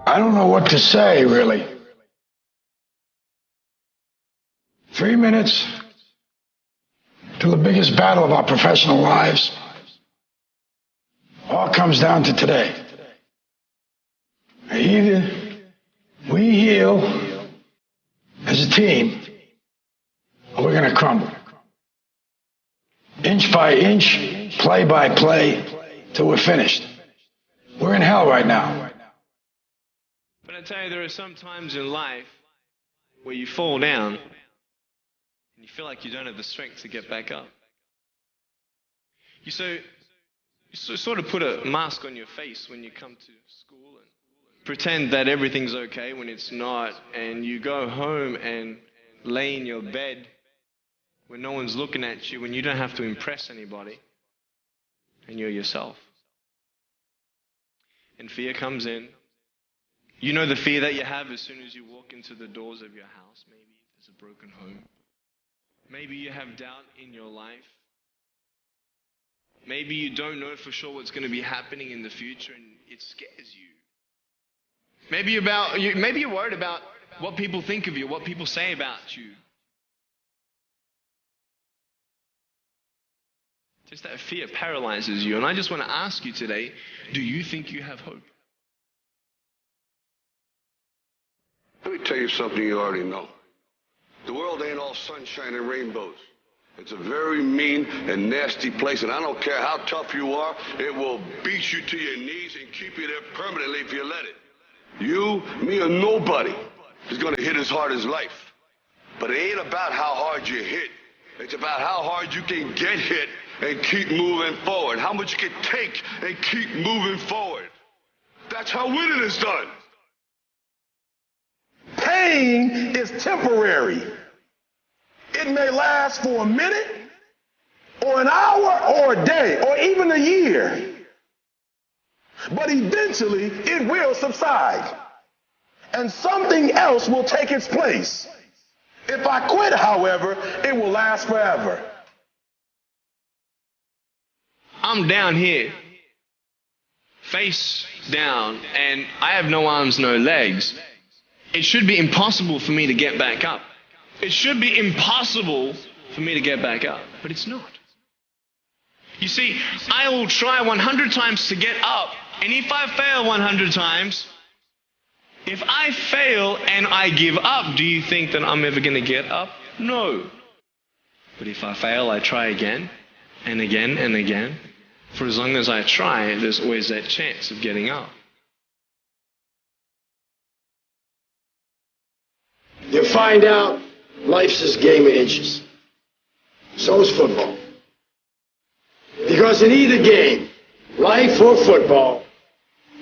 I don't know what to say, really. 3 minutes to the biggest battle of our professional lives. All comes down to today. Either we heal as a team, or we're going to crumble. Inch by inch, play by play, till we're finished. We're in hell right now. But I tell you, there are some times in life where you fall down and you feel like you don't have the strength to get back up. You sort of put a mask on your face when you come to school and pretend that everything's okay when it's not, and you go home and lay in your bed when no one's looking at you, when you don't have to impress anybody, and you're yourself. And fear comes in. You know the fear that you have as soon as you walk into the doors of your house. Maybe there's a broken home. Maybe you have doubt in your life. Maybe you don't know for sure what's going to be happening in the future and it scares you. Maybe you're worried about what people think of you, what people say about you. Just that fear paralyzes you. And I just want to ask you today, do you think you have hope? Let me tell you something you already know. The world ain't all sunshine and rainbows. It's a very mean and nasty place, and I don't care how tough you are, it will beat you to your knees and keep you there permanently if you let it. You, me, or nobody is going to hit as hard as life. But it ain't about how hard you hit. It's about how hard you can get hit and keep moving forward. How much you can take and keep moving forward. That's how winning is done. Pain is temporary. It may last for a minute, or an hour, or a day, or even a year. But eventually, it will subside. And something else will take its place. If I quit, however, it will last forever. I'm down here, face down, and I have no arms, no legs. It should be impossible for me to get back up. It should be impossible for me to get back up, but it's not. You see, I will try 100 times to get up, and if I fail 100 times, if I fail and I give up, do you think that I'm ever going to get up? No. But if I fail, I try again, and again, and again. For as long as I try, there's always that chance of getting up. You find out life's this game of inches. So is football. Because in either game, life or football,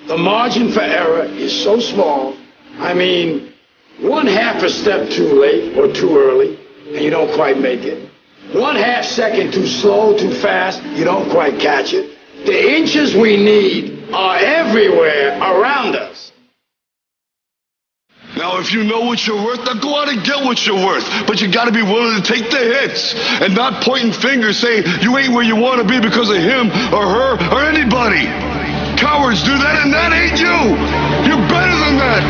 the margin for error is so small. I mean, 1/2 a step too late or too early, and you don't quite make it. 1/2 second too slow, too fast, you don't quite catch it. The inches we need are everywhere around us. Now, if you know what you're worth, now go out and get what you're worth. But you got to be willing to take the hits and not pointing fingers saying you ain't where you want to be because of him or her or anybody. Cowards do that, and that ain't you. You're better than that.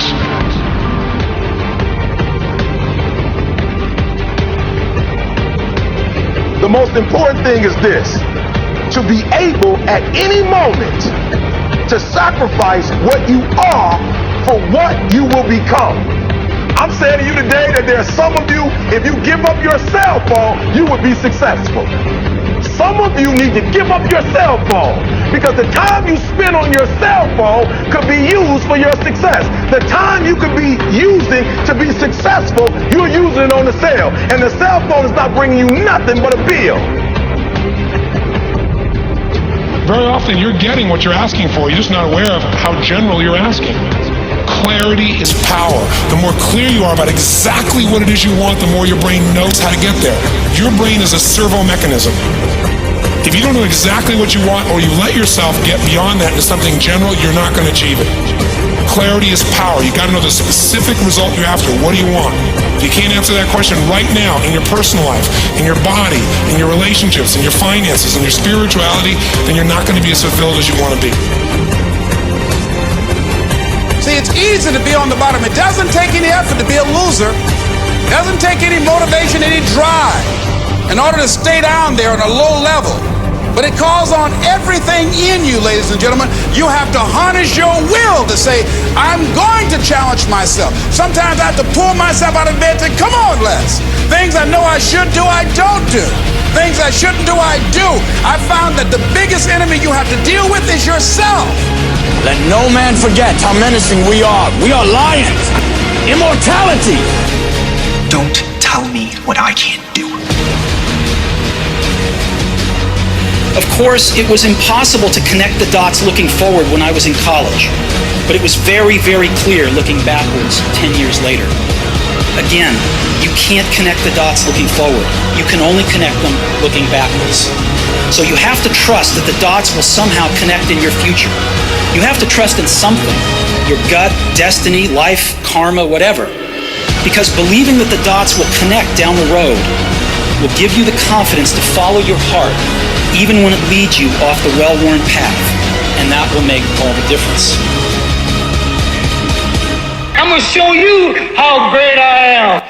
The most important thing is this: to be able at any moment to sacrifice what you are for what you will become. I'm saying to you today that there are some of you, if you give up your cell phone, you would be successful. Some of you need to give up your cell phone because the time you spend on your cell phone could be used for your success. The time you could be using to be successful, you're using it on the cell. And the cell phone is not bringing you nothing but a bill. Very often you're getting what you're asking for. You're just not aware of how general you're asking. Clarity is power. The more clear you are about exactly what it is you want, the more your brain knows how to get there. Your brain is a servo mechanism. If you don't know exactly what you want, or you let yourself get beyond that into something general, you're not going to achieve it. Clarity is power. You got to know the specific result you're after. What do you want? If you can't answer that question right now in your personal life, in your body, in your relationships, in your finances, in your spirituality, then you're not going to be as fulfilled as you want to be. See, It's easy to be on the bottom. It doesn't take any effort to be a loser. It doesn't take any motivation, any drive in order to stay down there on a low level. But it calls on everything in you, ladies and gentlemen. You have to harness your will to say, I'm going to challenge myself. Sometimes I have to pull myself out of bed and say, come on, Les. Things I know I should do, I don't do. Things I shouldn't do, I do. I found that the biggest enemy you have to deal with is yourself. Let no man forget how menacing we are. We are lions. Immortality. Don't tell me what I can't do. Of course, it was impossible to connect the dots looking forward when I was in college, but it was very, very clear looking backwards 10 years later. Again, you can't connect the dots looking forward. You can only connect them looking backwards. So you have to trust that the dots will somehow connect in your future. You have to trust in something, your gut, destiny, life, karma, whatever. Because believing that the dots will connect down the road will give you the confidence to follow your heart, even when it leads you off the well-worn path. And that will make all the difference. I'm gonna show you how great I am.